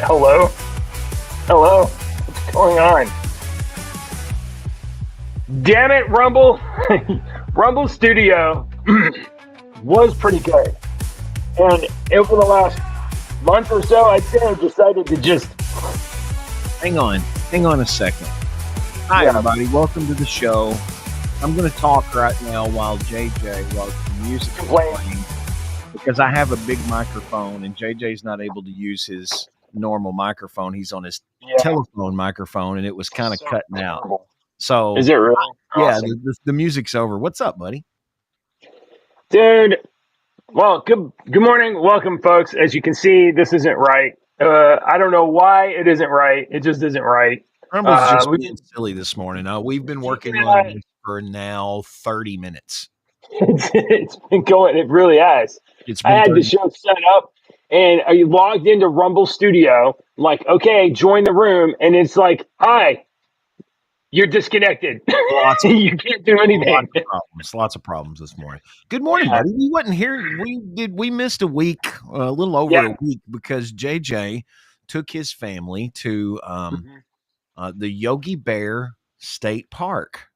Hello? Hello? What's going on? Damn it, Rumble. Rumble Studio was pretty good. And over the last month or so, I'd say I've decided to just... Hang on a second. Hi, everybody. Welcome to the show. I'm going to talk right now while the music is playing, because I have a big microphone and JJ's not able to use his normal microphone. He's on his telephone microphone, and it was kind of cutting out. So, is it really? Yeah, Awesome. the music's over. What's up, buddy? Dude, well, good morning. Welcome, folks. As you can see, this isn't right. I don't know why it isn't right. It just isn't right. Rumble's just being silly this morning. We've been working on this for now 30 minutes. It's been going. It really has. I had the show set up, and I logged into Rumble Studio. Like, okay, join the room, and it's like, hi, you're disconnected. You can't do anything. Lots of problems this morning. Good morning, buddy. We wasn't here. We missed a week, a little over a week, because JJ took his family to the Yogi Bear State Park.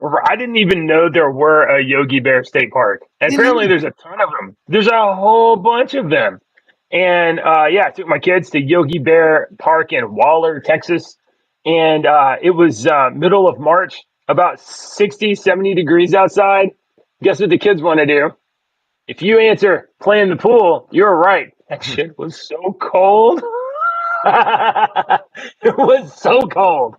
I didn't even know there were a Yogi Bear State Park. And apparently there's a ton of them. There's a whole bunch of them. And I took my kids to Yogi Bear Park in Waller, Texas. And it was middle of March, about 60, 70 degrees outside. Guess what the kids want to do? If you answer play in the pool, you're right. That shit was so cold. It was so cold.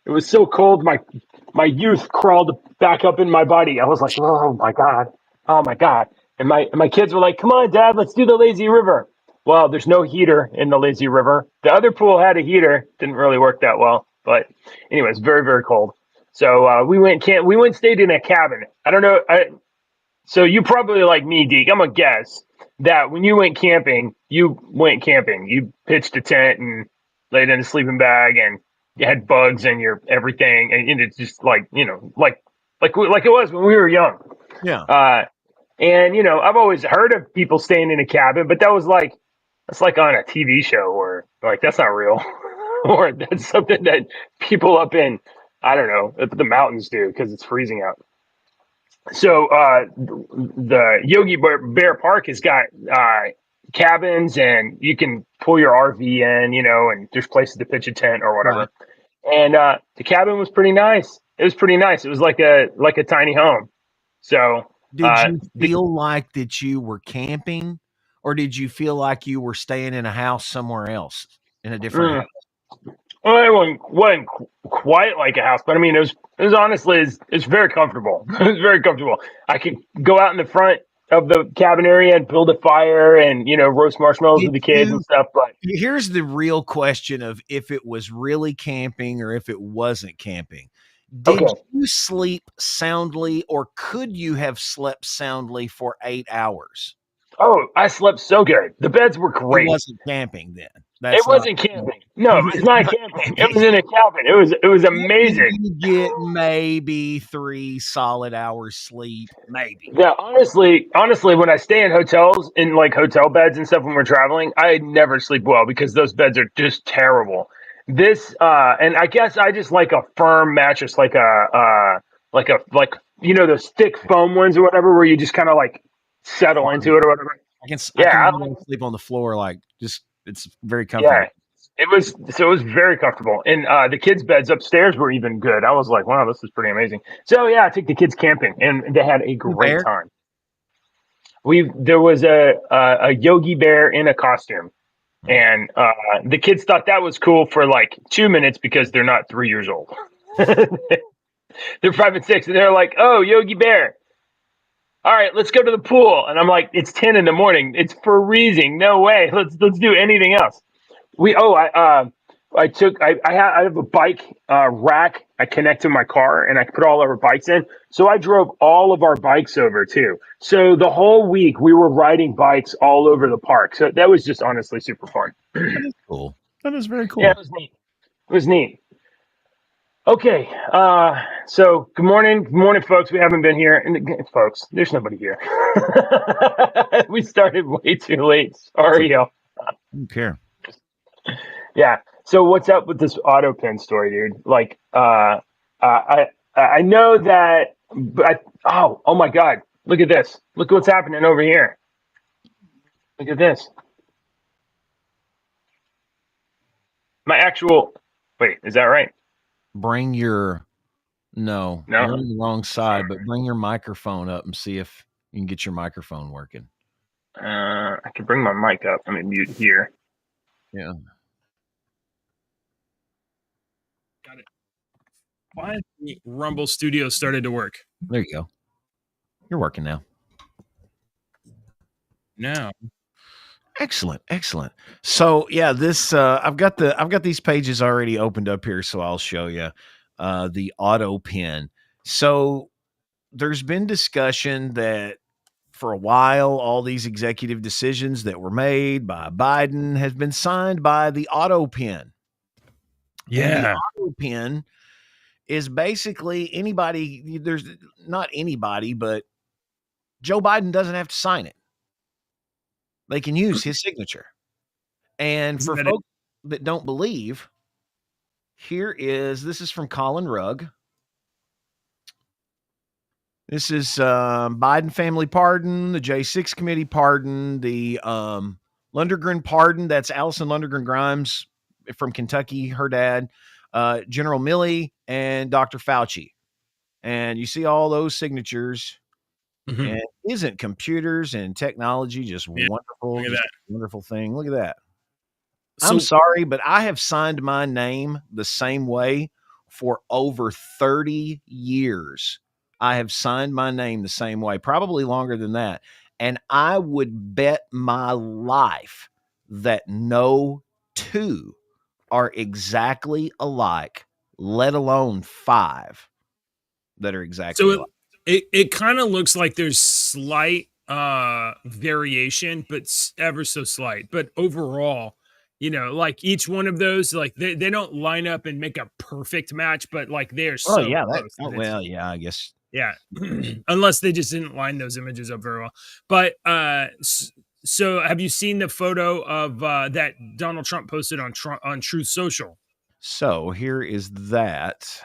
It was so cold. My youth crawled back up in my body. I was like, oh my God. And my kids were like, come on, Dad, let's do the lazy river. Well, there's no heater in the lazy river. The other pool had a heater. Didn't really work that well. But anyway, it's very, very cold. So we went stayed in a cabin. I don't know. So you probably like me, Deke. I'm going to guess that when you went camping. You pitched a tent and laid in a sleeping bag, and you had bugs in your everything, and it's just like it was when we were young. Yeah. And I've always heard of people staying in a cabin, but that's like on a TV show, or like that's not real, or that's something that people up in the mountains do because it's freezing out. So the Yogi Bear Park has got cabins, and you can pull your RV in, and there's places to pitch a tent or whatever. Right. And the cabin was pretty nice. It was pretty nice. It was like a tiny home. So did you feel like that you were camping, or did you feel like you were staying in a house somewhere else, in a different house? Well, it wasn't quite like a house, but I mean, it was honestly, it's very comfortable. It was very comfortable. I could go out in the front of the cabin area and build a fire and, roast marshmallows with the kids and stuff. But here's the real question of if it was really camping or if it wasn't camping. Did you sleep soundly, or could you have slept soundly for 8 hours? Oh, I slept so good. The beds were great. It wasn't camping then. It wasn't camping. No, it's not camping. It was in a cabin. It was amazing. You get maybe 3 solid hours sleep, maybe. Yeah, honestly, when I stay in hotels, in like hotel beds and stuff when we're traveling, I never sleep well because those beds are just terrible. This and I guess I just like a firm mattress, like those thick foam ones or whatever, where you just kind of like settle into it or whatever. I can sleep on the floor, like just it's very comfortable. Yeah, it was very comfortable, and the kids' beds upstairs were even good. I was like, wow, this is pretty amazing. So yeah, I took the kids camping, and they had a great time. There was a Yogi Bear in a costume, and the kids thought that was cool for like 2 minutes because they're not 3 years old. They're 5 and 6, and they're like, oh, Yogi Bear. All right, let's go to the pool. And I'm like, it's 10 in the morning. It's freezing. No way. Let's do anything else. I have a bike rack I connect to my car, and I put all our bikes in. So I drove all of our bikes over too. So the whole week we were riding bikes all over the park. So that was just honestly super fun. That is cool. That is very cool. Yeah, it was neat. It was neat. Okay, so good morning, folks. We haven't been here, and folks, there's nobody here. We started way too late. Sorry, y'all. I don't care. Yeah. So what's up with this Autopen story, dude? Like, I know that, but oh my God, look at this. Look what's happening over here. Look at this. My actual. Wait, is that right? Bring your no, No. you're on the wrong side, but Sorry. bring your microphone up and see if you can get your microphone working. I can bring my mic up. Let me mute here. Yeah. Got it. Finally, Rumble Studio started to work. There you go. You're working now. Now, excellent. So yeah, this I've got these pages already opened up here, so I'll show you the Autopen. So there's been discussion that for a while, all these executive decisions that were made by Biden has been signed by the Autopen. yeah, And the Autopen is basically anybody. There's not anybody, but Joe Biden doesn't have to sign it. They can use his signature. And for folks that don't believe, this is from Colin Rugg. This is Biden family pardon, the J6 committee pardon, the Lundgren pardon. That's Allison Lundgren Grimes from Kentucky, her dad, General Milley, and Dr. Fauci. And you see all those signatures. Mm-hmm. And isn't computers and technology just wonderful? Just a wonderful thing. Look at that. So, I'm sorry, but I have signed my name the same way for over 30 years. I have signed my name the same way, probably longer than that. And I would bet my life that no two are exactly alike, let alone five that are exactly alike. It kind of looks like there's slight variation, but ever so slight. But overall, like each one of those, like they don't line up and make a perfect match, but like they're so close. I guess. Yeah. Unless they just didn't line those images up very well. But so have you seen the photo of that Donald Trump posted on Truth Social? So here is that.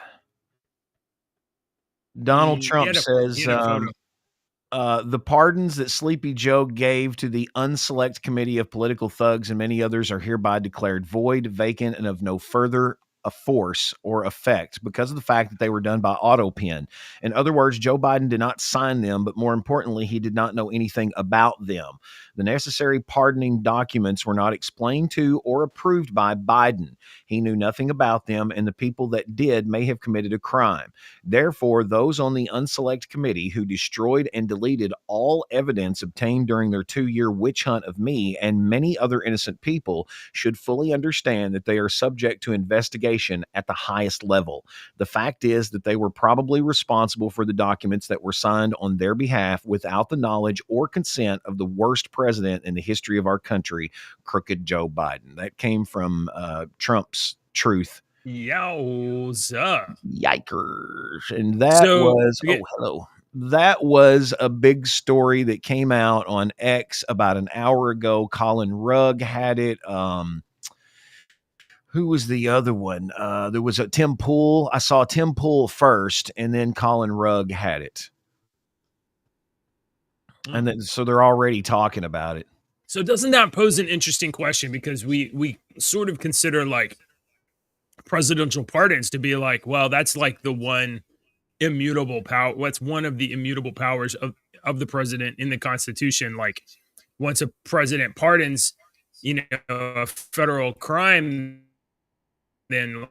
Donald Trump says the pardons that Sleepy Joe gave to the unselect committee of political thugs and many others are hereby declared void, vacant, and of no further force or effect because of the fact that they were done by Autopen. In other words, Joe Biden did not sign them, but more importantly, he did not know anything about them. The necessary pardoning documents were not explained to or approved by Biden. He knew nothing about them, and the people that did may have committed a crime. Therefore, those on the unselect committee who destroyed and deleted all evidence obtained during their 2-year witch hunt of me and many other innocent people should fully understand that they are subject to investigation at the highest level. The fact is that they were probably responsible for the documents that were signed on their behalf without the knowledge or consent of the worst president in the history of our country, crooked Joe Biden. That came from Trump's Truth. Yowza. Yikers. And that That was a big story that came out on X about an hour ago. Colin Rugg had it. Who was the other one? There was a Tim Pool. I saw Tim Pool first, and then Colin Rugg had it. And then, so they're already talking about it. So doesn't that pose an interesting question? Because we sort of consider like presidential pardons to be like, well, that's like the one immutable power. What's one of the immutable powers of the president in the Constitution? Like once a president pardons, a federal crime, then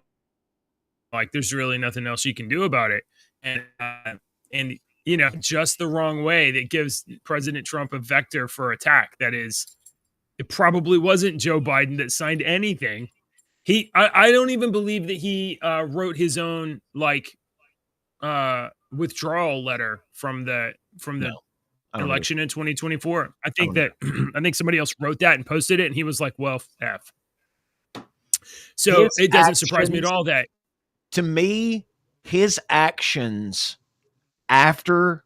like there's really nothing else you can do about it. And just the wrong way that gives President Trump a vector for attack. That is, it probably wasn't Joe Biden that signed anything. I don't even believe that he wrote his own withdrawal letter from the election in 2024. I think I think somebody else wrote that and posted it, and he was like, well, F. So it doesn't surprise me at all that, to me, his actions after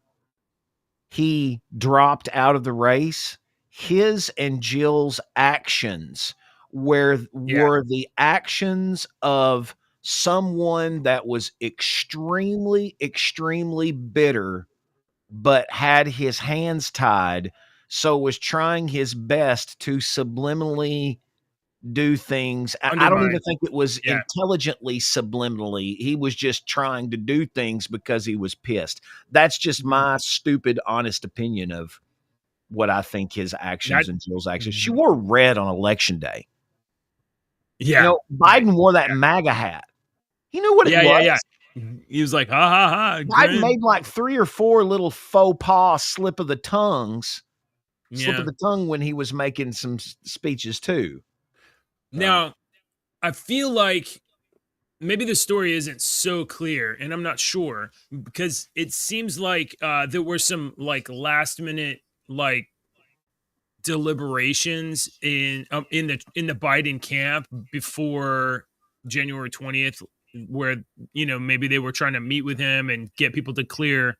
he dropped out of the race, his and Jill's actions were the actions of someone that was extremely, extremely bitter, but had his hands tied, so was trying his best to subliminally do things. I don't even think it was intelligently subliminally. He was just trying to do things because he was pissed. That's just my stupid, honest opinion of what I think his actions and Jill's actions. She wore red on election day. Yeah. You know, Biden wore that MAGA hat. He knew what it was. Yeah. He was like, ha, ha, ha. Biden made like 3 or 4 little faux pas slip of the tongue when he was making some speeches too. Now, I feel like maybe the story isn't so clear, and I'm not sure, because it seems like there were some like last minute like deliberations in the Biden camp before January 20th, where maybe they were trying to meet with him and get people to clear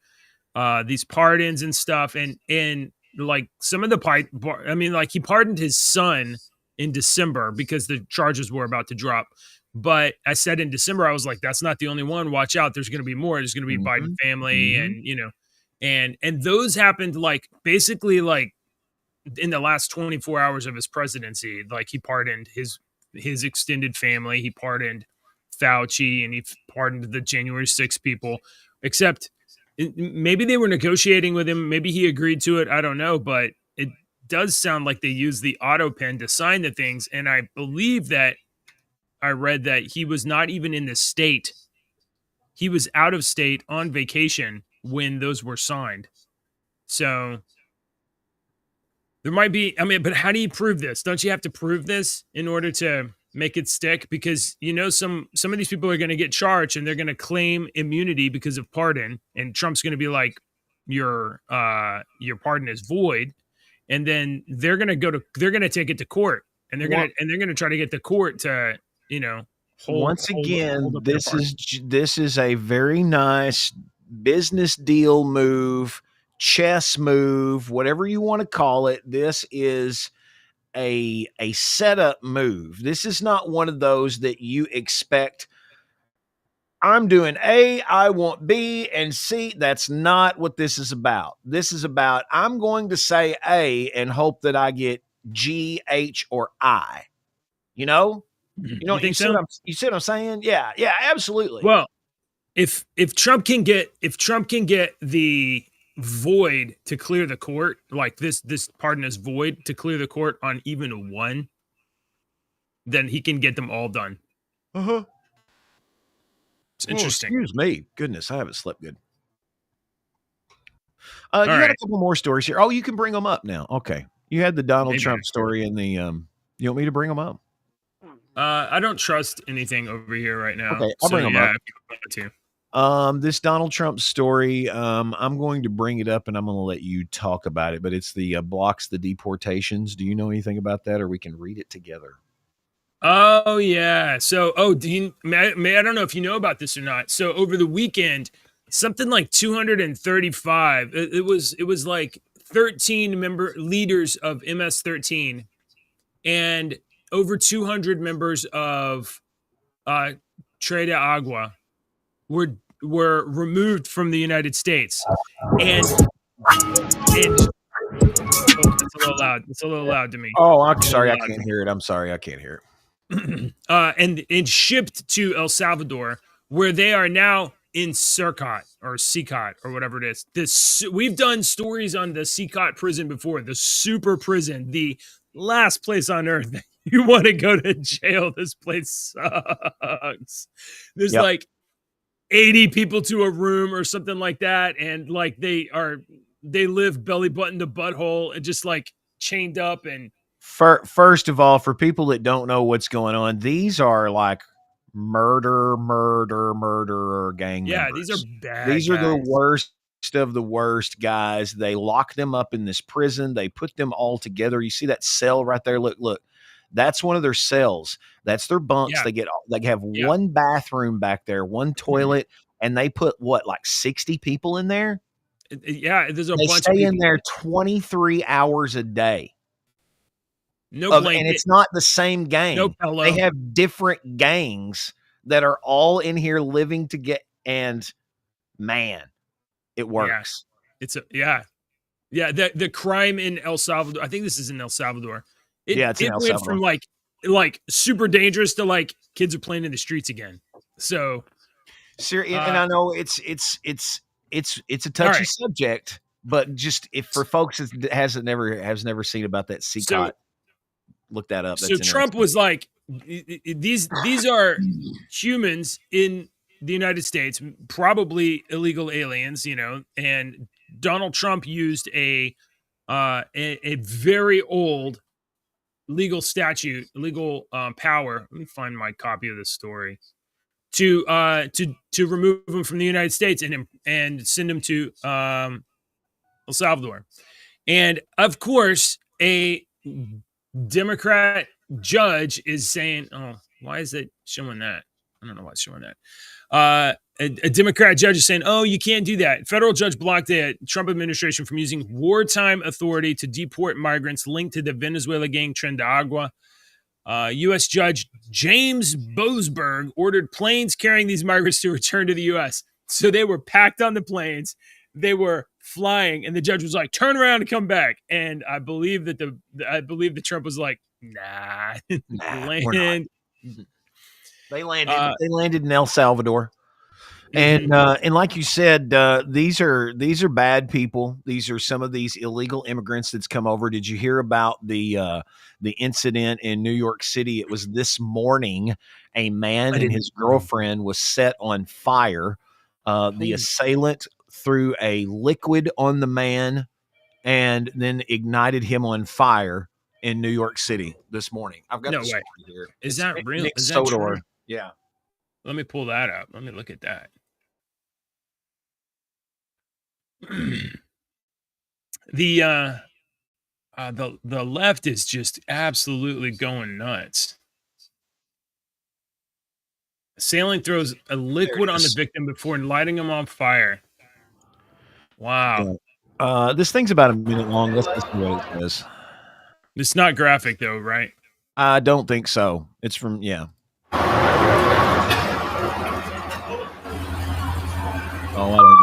these pardons and stuff, and like some of the he pardoned his son in December because the charges were about to drop. But I said in December, I was like, that's not the only one. Watch out. There's going to be more. There's going to be Biden family and those happened like basically like in the last 24 hours of his presidency. Like he pardoned his extended family. He pardoned Fauci and he pardoned the January 6th people, except maybe they were negotiating with him. Maybe he agreed to it. I don't know, but it does sound like they used the Autopen to sign the things. And I believe that I read that he was not even in the state. He was out of state on vacation when those were signed. So there might be, but how do you prove this? Don't you have to prove this in order to make it stick? Because, some of these people are going to get charged and they're going to claim immunity because of pardon. And Trump's going to be like, your pardon is void. And then they're going to take it to court and they're going to try to get the court to, hold this is a very nice business deal move, chess move, whatever you want to call it. This is a setup move. This is not one of those that you expect. I'm doing A, I want B, and C. That's not what this is about. This is about I'm going to say A and hope that I get G, H, or I. You see what I'm saying? Yeah, absolutely. Well, if Trump can get the void to clear the court, like this pardon is void to clear the court on even one, then he can get them all done. It's interesting. Excuse me. Goodness, I haven't slept good. You got a couple more stories here. Oh, you can bring them up now. Okay. You had the Donald Trump story in the you want me to bring them up? I don't trust anything over here right now. Okay, I'll bring them up. If you want to. This Donald Trump story, I'm going to bring it up and I'm going to let you talk about it, but it's the blocks the deportations. Do you know anything about that, or we can read it together? Oh yeah. So, I don't know if you know about this or not. So over the weekend, something like 235. It was like 13 leaders of MS-13 and over 200 members of Tre de Agua were removed from the United States. And it's a little loud. It's a little loud to me. Oh, I'm sorry. I can't hear it. I'm sorry. I can't hear it. And shipped to El Salvador, where they are now in CICOT or whatever it is. We've done stories on the CICOT prison before, the super prison, the last place on earth that you want to go to jail. This place sucks. There's like 80 people to a room or something like that, and like they live belly button to butthole and just like chained up. And first of all, for people that don't know what's going on, these are like murderer gang members. These are bad. These are the worst of the worst guys. They lock them up in this prison. They put them all together. You see that cell right there? Look. That's one of their cells. That's their bunks. They have one bathroom back there, one toilet, and they put like 60 people in there. Yeah, there's a bunch of people. They stay in there 23 hours a day. No blanket. And it's not the same gang. No pillow. They have different gangs that are all in here living together. And man, it works. Yeah. The crime in El Salvador. I think this is in El Salvador. It's in El went Salvador. from like super dangerous to like kids are playing in the streets again. So, and I know it's a touchy subject, but just if for folks that has never seen about that CCOT, look that up. So Trump was like, these are humans in the United States, probably illegal aliens, and Donald Trump used a very old legal statute, legal power. Let me find my copy of this story to remove him from the United States and send him to El Salvador. And of course, a Democrat judge is saying, "Oh, why is it showing that? I don't know why it's showing that." A Democrat judge is saying, "Oh, you can't do that." Federal judge blocked the Trump administration from using wartime authority to deport migrants linked to the Venezuela gang Tren de Agua. U.S. Judge James Boasberg ordered planes carrying these migrants to return to the U.S. So they were packed on the planes. They were flying, and the judge was like, "Turn around and come back." And I believe that Trump was like, "Nah, land." They landed in El Salvador, and like you said, these are bad people. These are some of these illegal immigrants that's come over. Did you hear about the incident in New York City? It was this morning. A man and his girlfriend was set on fire. The assailant threw a liquid on the man and then ignited him on fire in New York City this morning. I've got the story here. Is that real? Is that true? Yeah. Let me pull that up. Let me look at that. The left is just absolutely going nuts. Assailant throws a liquid on the victim before lighting him on fire. Wow. Yeah. This thing's about a minute long. Let's see what it says. It's not graphic though, right? I don't think so. It's from Oh, I don't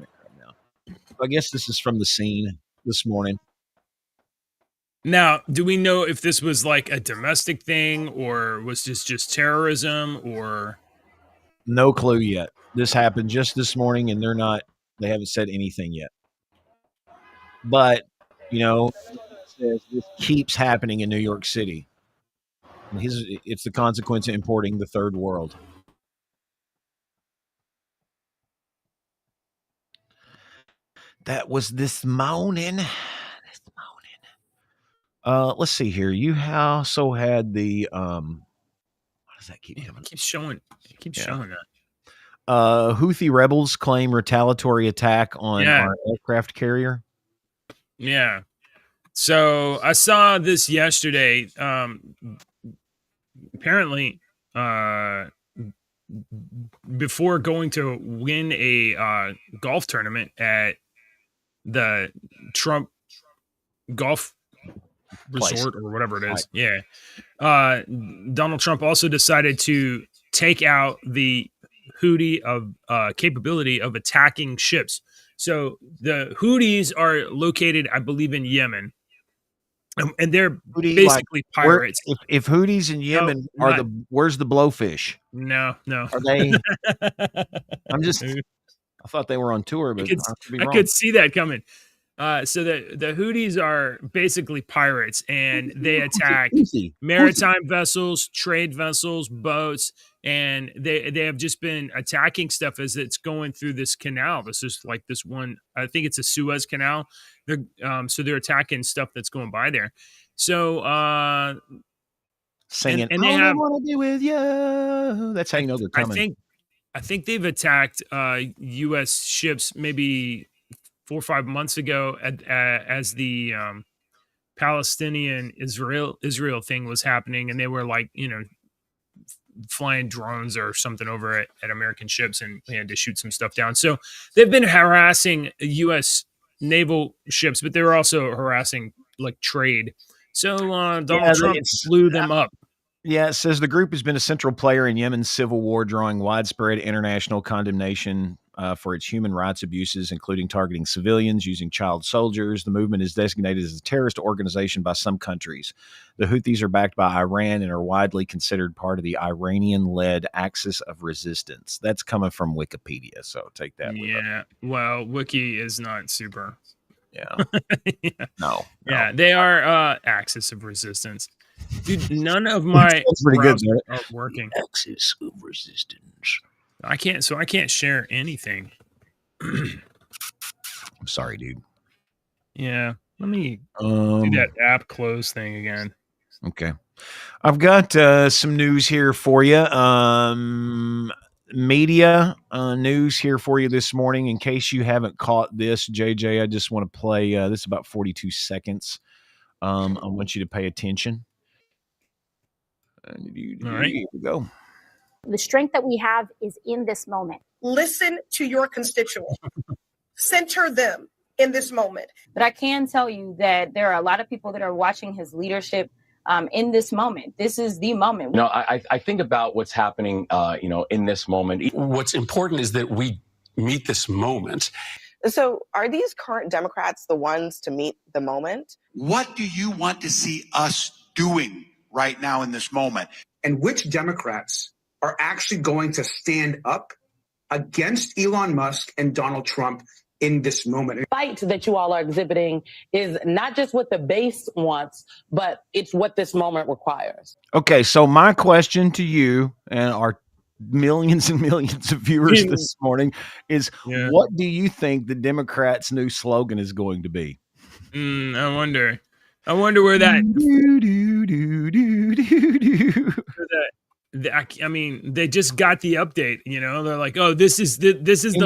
get now. I guess this is from the scene this morning. Now, do we know if this was like a domestic thing or was this just terrorism or? No clue yet. This happened just this morning and they haven't said anything yet. But, it says this keeps happening in New York City. And it's the consequence of importing the third world. That was this morning. Let's see here. You also had the what does that keep coming? It keeps showing that. Houthi rebels claim retaliatory attack on our aircraft carrier. Yeah. So I saw this yesterday. Apparently, before going to win a golf tournament at the Trump golf resort or whatever it is. Yeah. Donald Trump also decided to take out the Houthi capability of attacking ships. So the Houthis are located, I believe, in Yemen. And they're basically pirates. If Houthis in Yemen where's the blowfish? No. Are they? I thought they were on tour, but I could see that coming. So the Houthis are basically pirates, and they attack maritime vessels, trade vessels, boats, and they have just been attacking stuff as it's going through this canal. This is like this one, I think it's a Suez Canal. They're attacking stuff that's going by there. So singing, and they I want to be with you. That's how you know they're coming. I think they've attacked U.S. ships maybe 4 or 5 months ago as the Palestinian Israel thing was happening, and they were like, flying drones or something over at American ships, and we had to shoot some stuff down. So they've been harassing U.S. naval ships, but they were also harassing like trade. So Donald Trump blew them up. Yeah, it says the group has been a central player in Yemen's civil war, drawing widespread international condemnation for its human rights abuses, including targeting civilians, using child soldiers. The movement is designated as a terrorist organization by some countries. The Houthis are backed by Iran and are widely considered part of the Iranian-led Axis of Resistance. That's coming from Wikipedia, so take that. Yeah, well, Wiki is not super. Yeah. Yeah. No. Yeah, they are Axis of Resistance. Dude, none of my pretty good are working. Axis of Resistance. I can't share anything. I'm sorry, dude. Yeah, let me do that app close thing again. Okay, I've got some news here for you. Media news here for you this morning. In case you haven't caught this, JJ, I just want to play this is about 42 seconds. I want you to pay attention. All right. Here we go. The strength that we have is in this moment. Listen to your constituents. Center them in this moment. But I can tell you that there are a lot of people that are watching his leadership in this moment. This is the moment. No, I think about what's happening, in this moment. What's important is that we meet this moment. So are these current Democrats the ones to meet the moment? What do you want to see us doing right now in this moment? And which Democrats are actually going to stand up against Elon Musk and Donald Trump in this moment? The fight that you all are exhibiting is not just what the base wants, but it's what this moment requires. Okay, so my question to you and our millions and millions of viewers this morning is, what do you think the Democrats' new slogan is going to be? I wonder where that. I mean, they just got the update. They're like, "Oh, this is the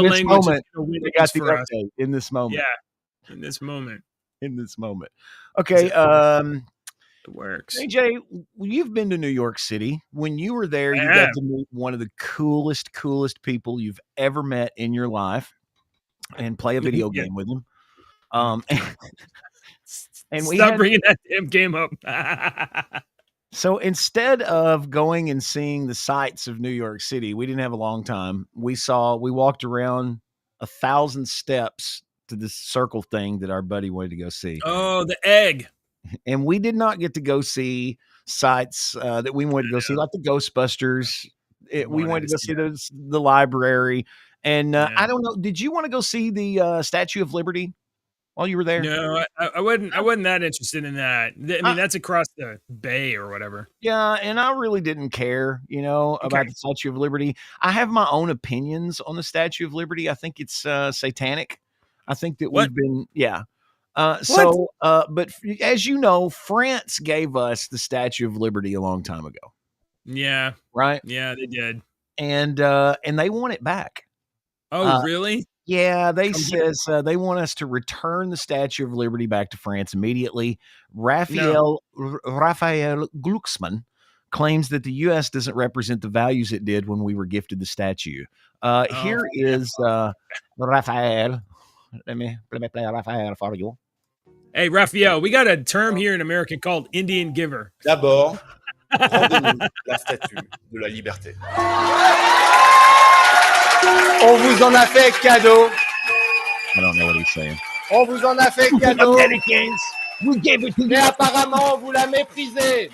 language moment. They got the update in this moment. Yeah, in this moment. In this moment. Okay. It works. AJ, you've been to New York City. When you were there, you got to meet one of the coolest people you've ever met in your life, and play a video game with him. And stop bringing that damn game up. So instead of going and seeing the sights of New York City, we didn't have a long time. We walked around 1,000 steps to this circle thing that our buddy wanted to go see. Oh, the egg. And we did not get to go see sites that we wanted to go see, like the Ghostbusters. We wanted to go see the library. And I don't know, did you want to go see the Statue of Liberty while you were there? No, I wasn't that interested in that. I mean, that's across the bay or whatever. Yeah, and I really didn't care, about the Statue of Liberty. I have my own opinions on the Statue of Liberty. I think it's satanic. I think that we've been, but as you know, France gave us the Statue of Liberty a long time ago. Yeah. Right? Yeah, they did. And they want it back. Oh, really? Yeah, they want us to return the Statue of Liberty back to France immediately. Raphael Glucksmann claims that the U.S. doesn't represent the values it did when we were gifted the statue. Here is Raphael. Let me play Raphael for you. Hey, Raphael, we got a term here in America called Indian giver. D'abord, rendez-nous la statue de la liberté. On vous en a fait cadeau. I don't know what he's saying. On vous en a fait cadeau. We gave it to you. Mais apparemment, vous la méprisez.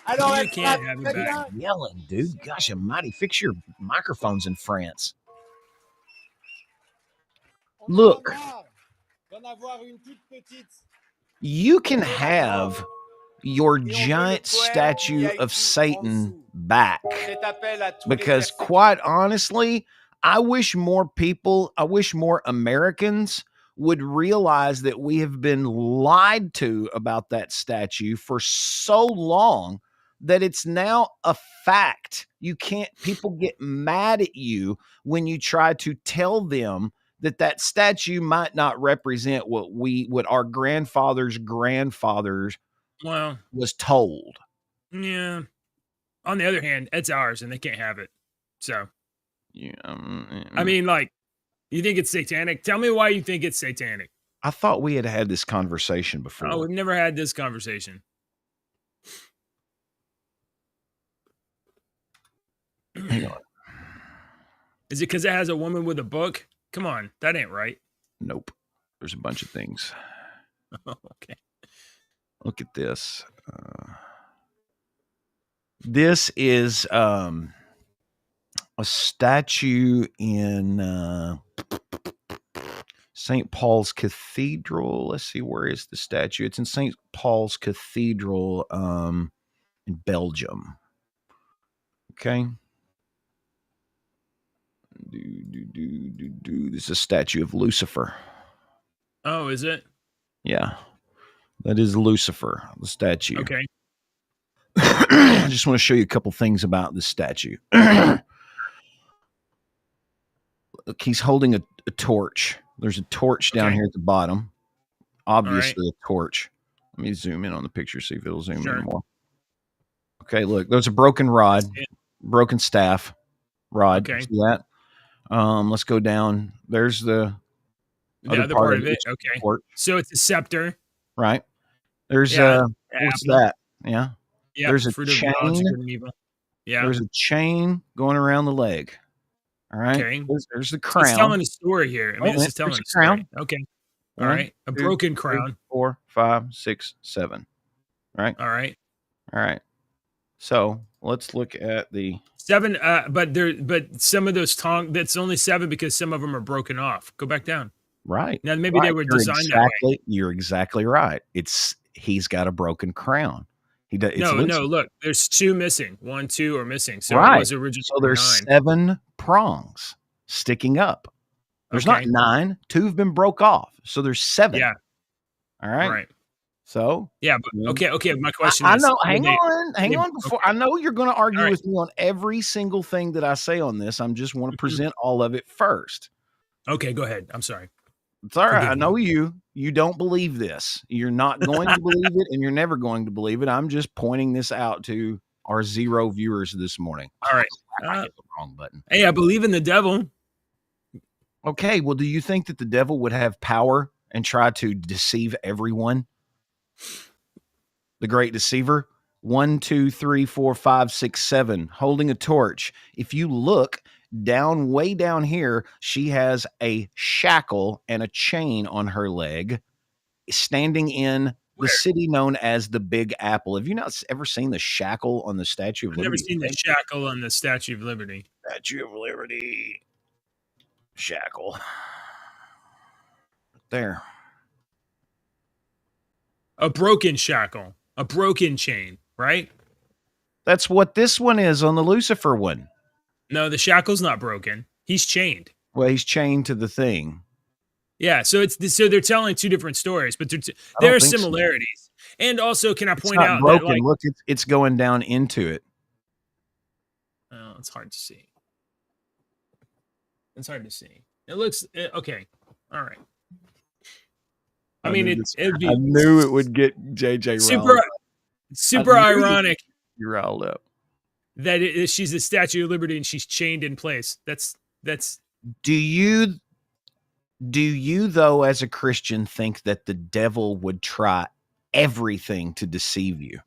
Alors, you can't have it back. Yelling, dude. Gosh almighty, fix your microphones in France. Look, you can have your giant statue of Satan back, because quite honestly, I wish more Americans would realize that we have been lied to about that statue for so long that it's now a fact. People get mad at you when you try to tell them that statue might not represent what our grandfathers' was told. Yeah. On the other hand, it's ours and they can't have it. So, yeah. I mean, like, you think it's satanic? Tell me why you think it's satanic. I thought we had this conversation before. Oh, we've never had this conversation. Hang on. Is it because it has a woman with a book? Come on, that ain't right. Nope. There's a bunch of things. Okay. Look at this. This is a statue in St. Paul's Cathedral. Let's see, where is the statue? It's in St. Paul's Cathedral in Belgium. Okay. This is a statue of Lucifer. Oh, is it? Yeah. That is Lucifer, the statue. Okay. I just want to show you a couple things about this statue. Look, he's holding a torch. There's a torch down here at the bottom. Obviously, a torch. Let me zoom in on the picture, see if it'll zoom in more. Okay, look, there's a broken rod, broken staff rod. Okay. See that? Let's go down. There's the other part of it. Okay. Torch. So it's a scepter. Right. There's what's that? Yeah. Yeah. There's a chain. Yeah. There's a chain going around the leg. All right. Okay. There's the crown. It's telling a story here. I mean, this is telling a crown. story. Okay. All right. A broken crown. 3, 4, 5, 6, 7. Right. All right. All right. So let's look at the 7. But some of those that's only 7 because some of them are broken off. Go back down. Right. Now maybe they were designed that way. You're exactly right. He's got a broken crown. He does. No. Look, there's 2 missing. 1, 2 are missing. So right. it was originally so there's 9. 7 prongs sticking up. There's not 9. 2 have been broke off. So there's 7. Yeah. All right. Right. So yeah, but okay. My question I is, know. Hang on. Before I know you're going to argue with me on every single thing that I say on this. I just want to present all of it first. Okay, go ahead. I'm sorry. It's all right. I know you don't believe this. You're not going to believe it, and you're never going to believe it. I'm just pointing this out to our 0 viewers this morning. All right. I hit the wrong button. Hey, I believe in the devil. Okay. Well, do you think that the devil would have power and try to deceive everyone? The great deceiver. 1, 2, 3, 4, 5, 6, 7, holding a torch. If you look down, way down here, she has a shackle and a chain on her leg, standing in the city known as the Big Apple. Have you not ever seen the shackle on the Statue of Liberty? I've never seen the shackle on the Statue of Liberty. Statue of Liberty. Shackle. There. A broken shackle. A broken chain, right? That's what this one is on the Lucifer one. No, the shackle's not broken. He's chained. Well, he's chained to the thing. Yeah, so they're telling 2 different stories, but there are similarities. So. And also, can I point out broken. that Look, it's going down into it. Oh, it's hard to see. It's hard to see. It looks okay. All right. I mean, it'd be. I knew it would get JJ super ironic. You riled up. That she's the Statue of Liberty and she's chained in place. That's. Do you though, as a Christian, think that the devil would try everything to deceive you?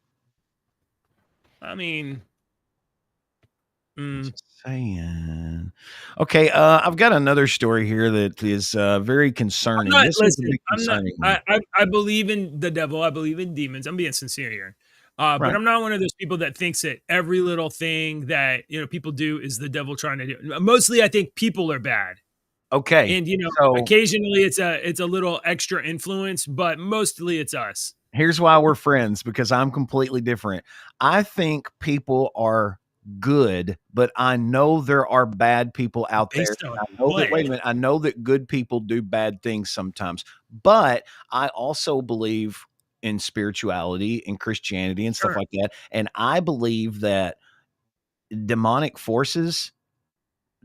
I mean, just saying. Okay, I've got another story here that is very concerning. I believe in the devil. I believe in demons. I'm being sincere here. But I'm not one of those people that thinks that every little thing that people do is the devil trying to do. Mostly, I think people are bad. Okay, and occasionally it's a little extra influence, but mostly it's us. Here's why we're friends, because I'm completely different. I think people are good, but I know there are bad people out there. I know that good people do bad things sometimes, but I also believe in spirituality and Christianity and stuff like that. And I believe that demonic forces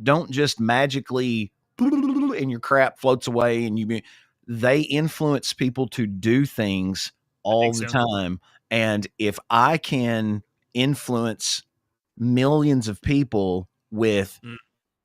don't just magically and your crap floats away and they influence people to do things all the time. And if I can influence millions of people with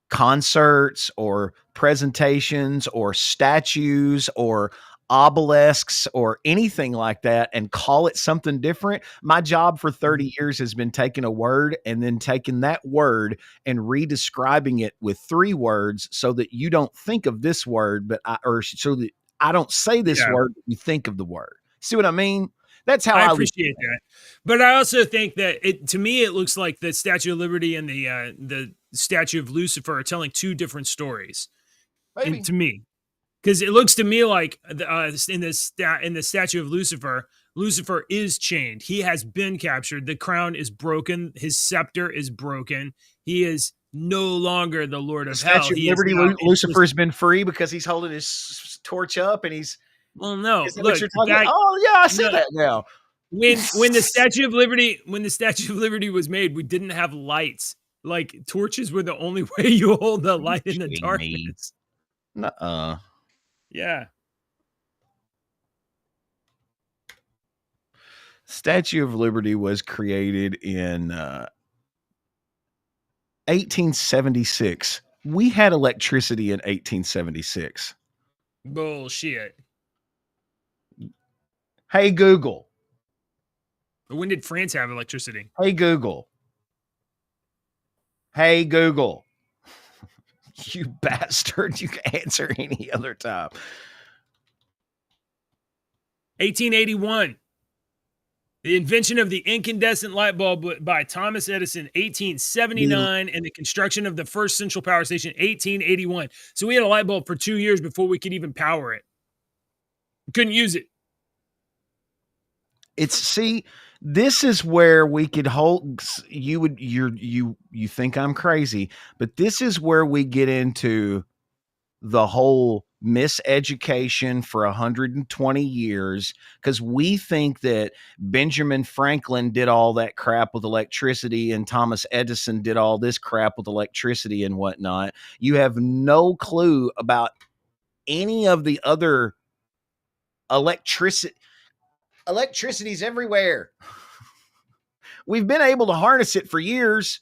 concerts or presentations or statues or obelisks or anything like that and call it something different. My job for 30 years has been taking a word and then taking that word and redescribing it with 3 words so that you don't think of this word, so that I don't say this word, but you think of the word. See what I mean? That's how I appreciate that. But I also think that to me, it looks like the Statue of Liberty and the Statue of Lucifer are telling 2 different stories. To me. Because it looks to me like in the Statue of Lucifer, Lucifer is chained. He has been captured. The crown is broken. His scepter is broken. He is no longer the Lord of Hell. Statue of Liberty, Lucifer has been free because he's holding his torch up and he's. Well, no, look. I see that now. When the Statue of Liberty was made, we didn't have lights. Like torches were the only way you hold the light in the darkness. Nuh-uh. Yeah. Statue of Liberty was created in 1876. We had electricity in 1876. Bullshit. Hey, Google. When did France have electricity? Hey, Google. Hey, Google. You bastard. You can answer any other time. 1881. The invention of the incandescent light bulb by Thomas Edison, 1879, and the construction of the first central power station, 1881. So we had a light bulb for 2 years before we could even power it. We couldn't use it. This is where we could hold you think I'm crazy, but this is where we get into the whole miseducation for 120 years, because we think that Benjamin Franklin did all that crap with electricity and Thomas Edison did all this crap with electricity and whatnot. You have no clue about any of the other electricity's everywhere. We've been able to harness it for years.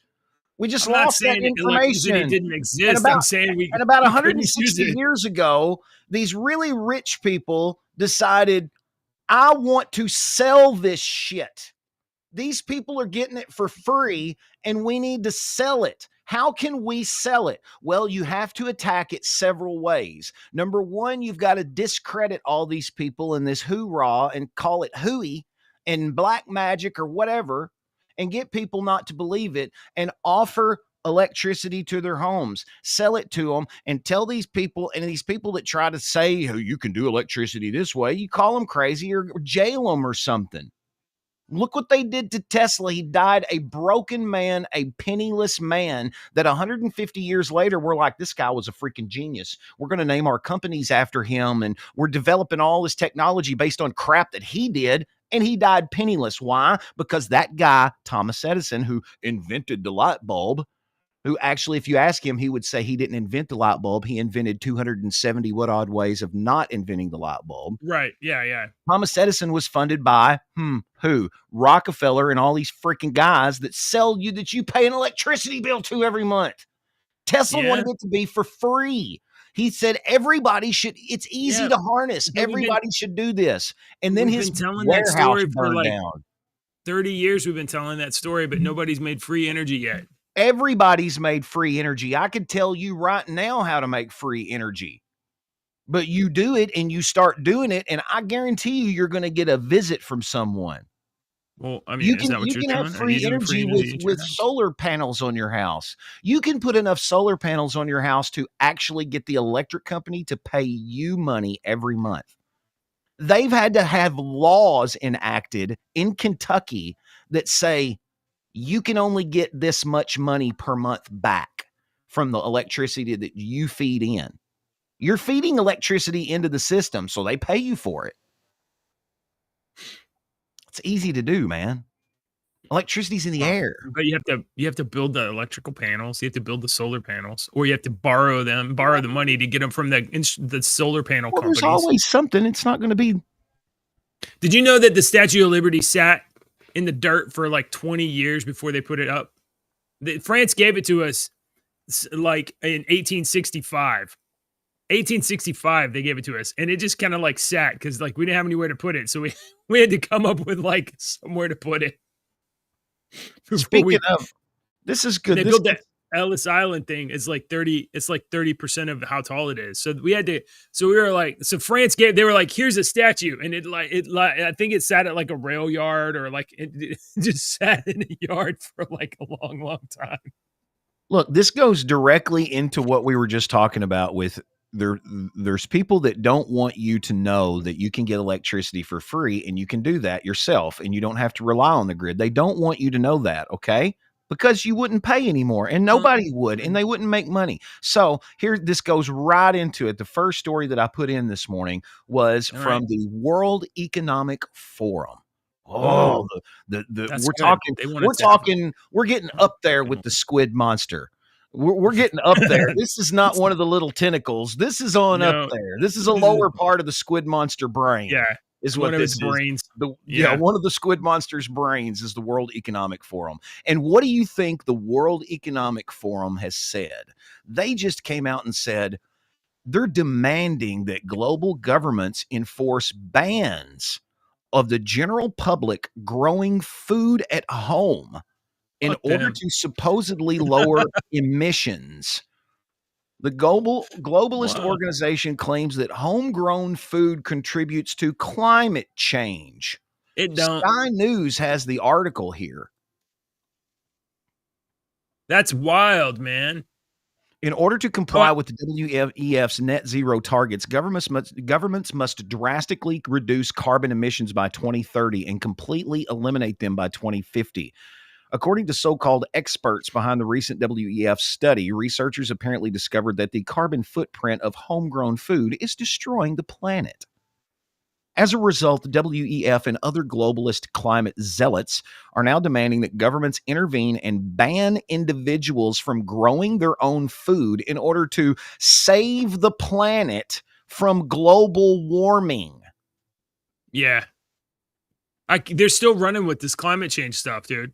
We just lost that information. It didn't exist. I'm saying and about 160 years ago, these really rich people decided, I want to sell this shit. These people are getting it for free and we need to sell it. How can we sell it? Well, you have to attack it several ways. Number one, you've got to discredit all these people in this hoorah and call it hooey and black magic or whatever, and get people not to believe it and offer electricity to their homes, sell it to them, and tell these people, and these people that try to say, oh, you can do electricity this way, you call them crazy or jail them or something. Look what they did to Tesla. He died a broken man, a penniless man that 150 years later, we're like, this guy was a freaking genius. We're going to name our companies after him. And we're developing all this technology based on crap that he did. And he died penniless. Why? Because that guy, Thomas Edison, who invented the light bulb, who actually, if you ask him, he would say he didn't invent the light bulb. He invented 270 what odd ways of not inventing the light bulb. Right. Yeah. Yeah. Thomas Edison was funded by who? Rockefeller and all these freaking guys that sell you, that you pay an electricity bill to every month. Tesla wanted it to be for free. He said everybody should, it's easy to harness. Everybody should do this. And then his warehouse burned down. 30 years we've been telling that story, but nobody's made free energy yet. Everybody's made free energy. I could tell you right now how to make free energy. But you do it and you start doing it, and I guarantee you're going to get a visit from someone. Well, I mean, is that what you're doing? You can have free energy with solar panels on your house. You can put enough solar panels on your house to actually get the electric company to pay you money every month. They've had to have laws enacted in Kentucky that say you can only get this much money per month back from the electricity that you feed in. You're feeding electricity into the system, so they pay you for it. It's easy to do, man. Electricity's in the air. But you have to build the electrical panels, you have to build the solar panels, or you have to borrow the money to get them from the solar panel companies. There's always something. It's not going to be. Did you know that the Statue of Liberty sat in the dirt for like 20 years before they put it up? France gave it to us like in 1865. 1865 they gave it to us, and it just kind of like sat because like we didn't have anywhere to put it, so we had to come up with like somewhere to put it. Speaking of, this is good. They built that Ellis Island thing. It's like 30% of how tall it is. So we had to. So we were like, so France gave. They were like, here's a statue, and it I think it sat at like a rail yard or like it just sat in a yard for like a long time. Look, this goes directly into what we were just talking about with. There's people that don't want you to know that you can get electricity for free and you can do that yourself and you don't have to rely on the grid. They don't want you to know that, okay? Because you wouldn't pay anymore and nobody would and they wouldn't make money. So here, this goes right into it. The first story that I put in this morning was from the World Economic Forum. Oh, we're getting up there with the squid monster. We're getting up there. This is not one of the little tentacles. This is up there. This is a lower part of the squid monster brain. Yeah. Is what this is. Brains. One of the squid monster's brains is the World Economic Forum. And what do you think the World Economic Forum has said? They just came out and said they're demanding that global governments enforce bans of the general public growing food at home in order to supposedly lower emissions. The globalist organization claims that homegrown food contributes to climate change. It don't. Sky News has the article here. That's wild, man. In order to comply with the WEF's net zero targets, governments must drastically reduce carbon emissions by 2030 and completely eliminate them by 2050. According to so-called experts behind the recent WEF study, researchers apparently discovered that the carbon footprint of homegrown food is destroying the planet. As a result, the WEF and other globalist climate zealots are now demanding that governments intervene and ban individuals from growing their own food in order to save the planet from global warming. Yeah. They're still running with this climate change stuff, dude.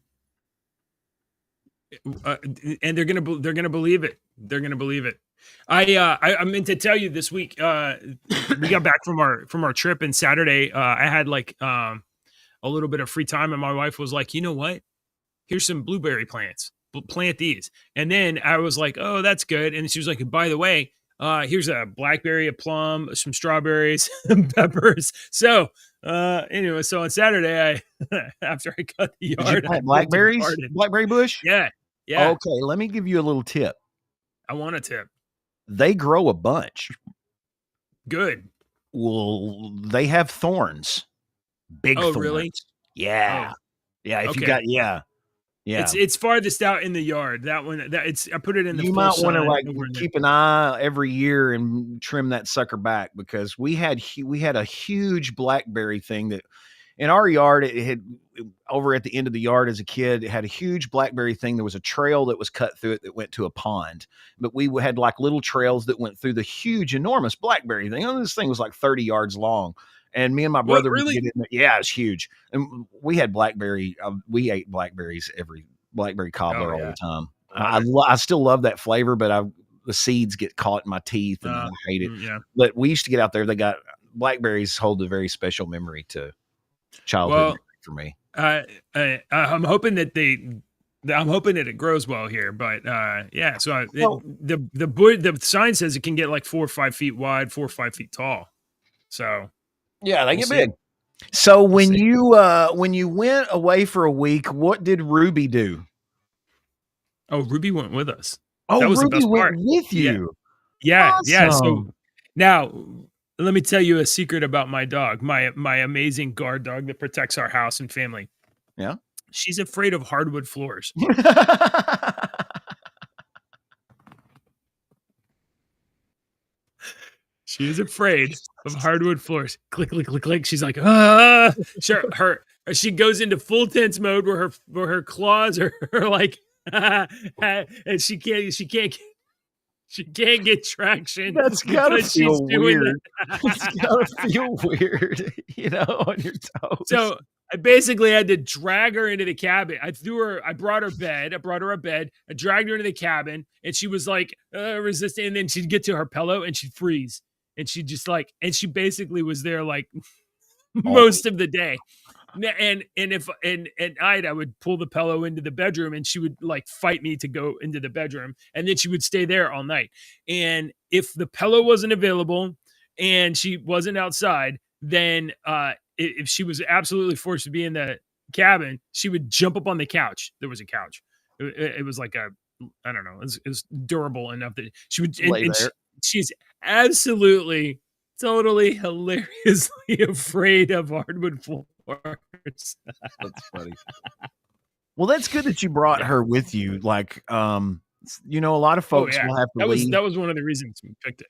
And they're gonna believe it. They're gonna believe it. I meant to tell you this week. We got back from our trip, and Saturday I had like a little bit of free time, and my wife was like, "You know what? Here's some blueberry plants. Plant these." And then I was like, "Oh, that's good." And she was like, "By the way, here's a blackberry, a plum, some strawberries, some peppers." So anyway, so on Saturday, after I cut the yard, did you plant blackberries, blackberry bush? Yeah. Okay, let me give you a little tip. I want a tip. They grow a bunch. Good. Well, they have thorns. Big thorns. Really? Yeah. Yeah. If you got, yeah. It's farthest out in the yard. That one. I put it in the. You might want to like keep an eye every year and trim that sucker back, because we had a huge blackberry thing that in our yard, it had over at the end of the yard as a kid, it had a huge blackberry thing. There was a trail that was cut through it that went to a pond, but we had like little trails that went through the huge, enormous blackberry thing. This thing was like 30 yards long. And me and my brother would get in there. Yeah, it's huge. And we had blackberry. We ate blackberries, blackberry cobbler all the time. I still love that flavor, but the seeds get caught in my teeth and I hate it. Yeah. But we used to get out there. They got blackberries hold a very special memory to childhood for me. I'm hoping that it grows well here, but yeah. So the sign says it can get like 4 or 5 feet wide, 4 or 5 feet tall. So yeah, they get big. So when you went away for a week, what did Ruby do? Oh, Ruby went with us. Oh, that was Ruby the best part. went with you. Yeah, awesome. Yeah. So now let me tell you a secret about my dog, my amazing guard dog that protects our house and family. Yeah. She's afraid of hardwood floors. She is afraid of hardwood floors. Click, click, click, click. She's like, ah. Sure, she goes into full tense mode where her claws are like, and she can't get traction. That's gotta feel weird. It's gotta feel weird, on your toes. So I basically had to drag her into the cabin. I brought her a bed. I dragged her into the cabin, and she was like resisting. And then she'd get to her pillow and she'd freeze. And she basically was there like most of the day. And at night I would pull the pillow into the bedroom, and she would like fight me to go into the bedroom, and then she would stay there all night. And if the pillow wasn't available and she wasn't outside, then if she was absolutely forced to be in the cabin, she would jump up on the couch. There was a couch. It was like I don't know. It was durable enough that she would. She's absolutely, totally hilariously afraid of hardwood floors. That's funny. Well, that's good that you brought her with you. Like, a lot of folks will have to leave. That was one of the reasons we picked it.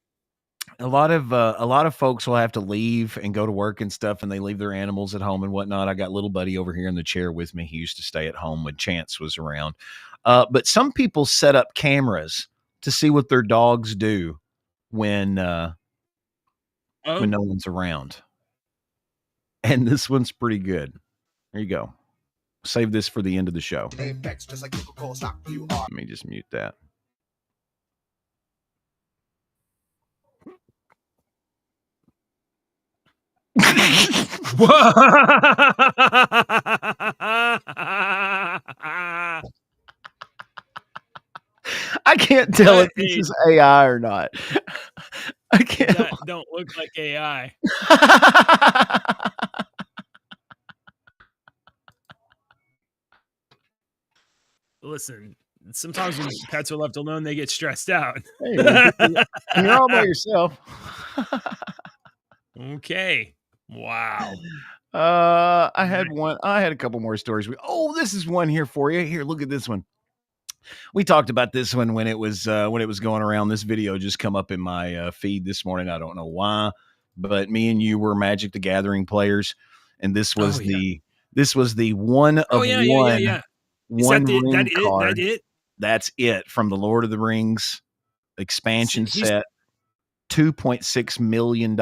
A lot of folks will have to leave and go to work and stuff, and they leave their animals at home and whatnot. I got little buddy over here in the chair with me. He used to stay at home when Chance was around. But some people set up cameras to see what their dogs do when no one's around. And this one's pretty good. There you go. Save this for the end of the show. Let me just mute that. I can't tell if this is AI or not. I can't. That don't look like AI. Listen, sometimes when pets are left alone, they get stressed out. Hey, and you're all by yourself. Okay. Wow. I had a couple more stories. This is one here for you. Here, look at this one. We talked about this one when it was going around. This video just come up in my feed this morning. I don't know why, but me and you were Magic the Gathering players, and this was the one of one. One ring card. That's it from the Lord of the Rings expansion set. $2.6 million.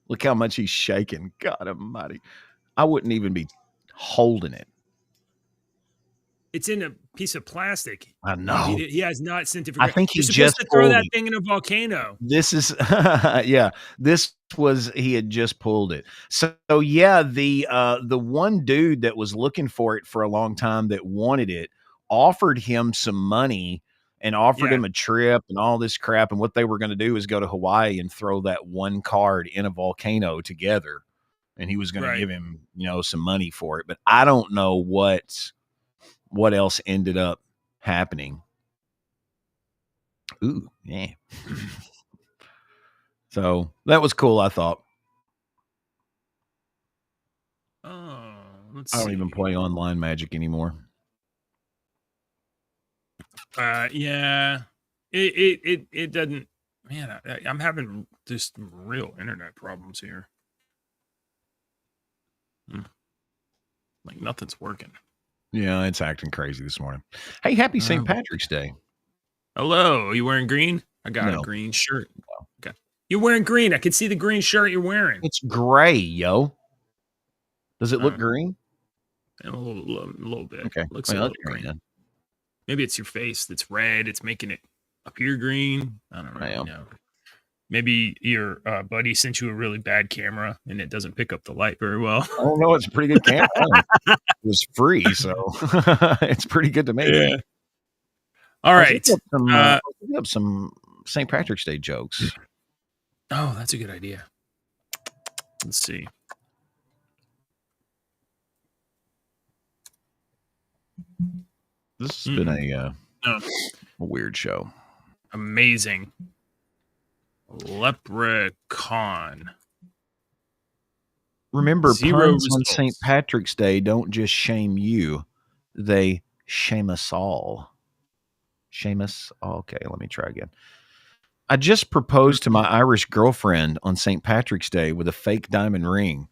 Look how much he's shaking. God almighty. I wouldn't even be holding it. It's in a piece of plastic. I know. He has not sent it. I think You're supposed to throw that thing in a volcano. This is, he had just pulled it. So yeah, the one dude that was looking for it for a long time that wanted it offered him some money and offered him a trip and all this crap. And what they were going to do is go to Hawaii and throw that one card in a volcano together. And he was going to give him, some money for it. But I don't know what else ended up happening. Ooh, yeah. So that was cool, I thought. I don't even play online Magic anymore. Yeah. It doesn't, man, I'm having just real internet problems here. Like nothing's working. Yeah, it's acting crazy this morning. Hey, happy St. Patrick's Day. Hello. Are you wearing green? I got a green shirt. No. Okay. You're wearing green. I can see the green shirt you're wearing. It's gray, yo. Does it look green? A little bit. Okay. Looks a little green. Then. Maybe it's your face that's red. It's making it appear green. I don't really know. Maybe your buddy sent you a really bad camera and it doesn't pick up the light very well. I don't know. It's a pretty good camera. It was free, so it's pretty good to make. Yeah. All right. Up some St. Patrick's Day jokes. Oh, that's a good idea. Let's see. This has been a weird show. Amazing. Leprechaun. Remember, puns on St. Patrick's Day don't just shame you. They shame us all. Shame us? Okay, let me try again. I just proposed to my Irish girlfriend on St. Patrick's Day with a fake diamond ring.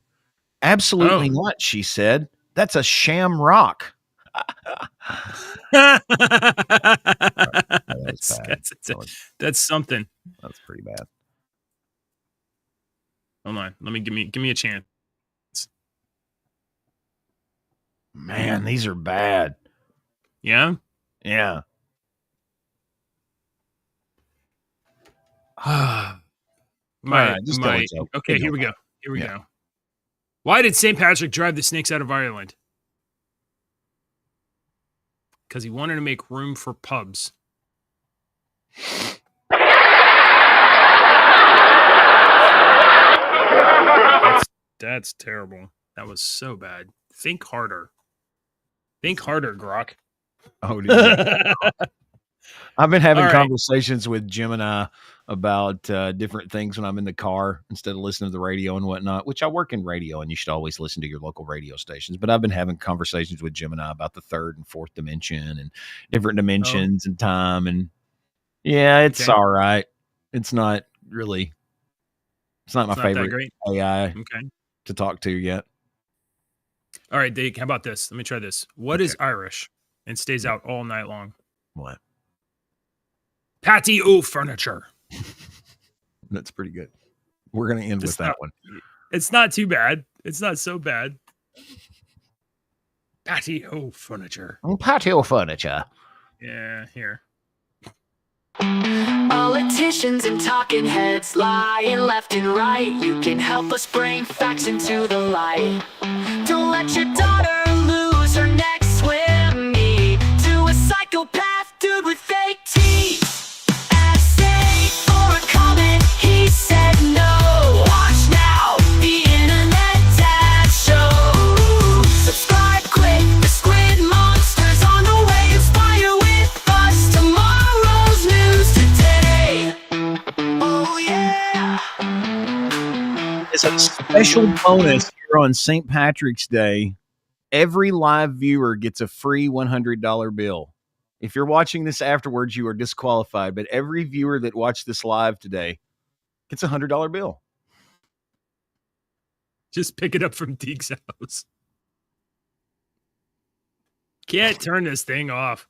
Absolutely not, she said. That's a sham rock. That's something. That's pretty bad. Hold on. Give me a chance. Man, these are bad. Yeah? Yeah. Okay, here we go. Here we go. Why did St. Patrick drive the snakes out of Ireland? Because he wanted to make room for pubs. That's terrible. That was so bad. Think harder. Think harder, Grok. Oh, I've been having conversations with Gemini about different things when I'm in the car instead of listening to the radio and whatnot, which I work in radio and you should always listen to your local radio stations. But I've been having conversations with Gemini about the third and fourth dimension and different dimensions and time. And yeah, it's all right. It's not really, it's not my favorite AI to talk to yet. All right, Dave, how about this? Let me try this. What is Irish and stays out all night long? What? Patio furniture. That's pretty good. We're going to end with that one. It's not too bad. It's not so bad. Patio furniture. Patio furniture. Yeah, here. Politicians and talking heads lying left and right. You can help us bring facts into the light. Don't let your daughter lose her next swim meet to a psychopath dude with fake teeth. Essay for a comment, he said no. Watch now, the internet dad show. Subscribe quick, the squid monster's on the way. Inspire with us tomorrow's news today. Oh yeah. It's a special bonus here on St. Patrick's Day. Every live viewer gets a free $100 bill. If you're watching this afterwards, you are disqualified. But every viewer that watched this live today gets a $100 bill. Just pick it up from Deke's house. Can't turn this thing off.